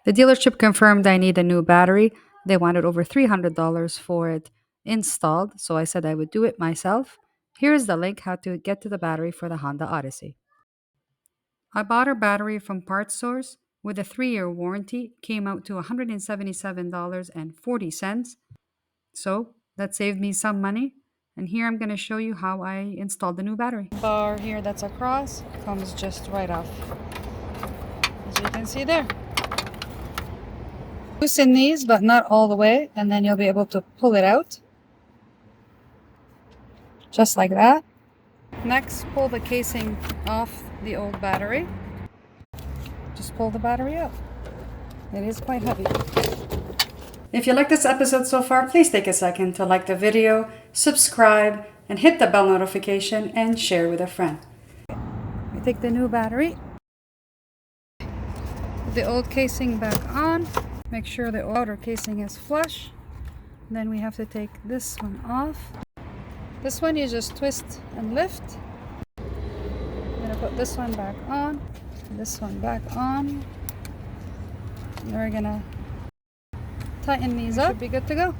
The dealership confirmed I need a new battery. They wanted over $300 for it installed, so I said I would do it myself. Here's the link how to get to the battery for the Honda Odyssey. I bought a battery from Parts Source with a 3-year warranty, came out to $177.40. So that saved me some money. And here I'm going to show you how I installed the new battery. Bar here that's across comes just right off, as you can see there. Loosen these, but not all the way, and then you'll be able to pull it out. Just like that. Next, pull the casing off the old battery. Just pull the battery out. It is quite heavy. If you like this episode so far, please take a second to like the video, subscribe, and hit the bell notification and share with a friend. We take the new battery, put the old casing back on, make sure the outer casing is flush. Then we have to take this one off. This one you just twist and lift. I'm going to put this one back on, this one back on. And we're going to tighten these up. Should be good to go.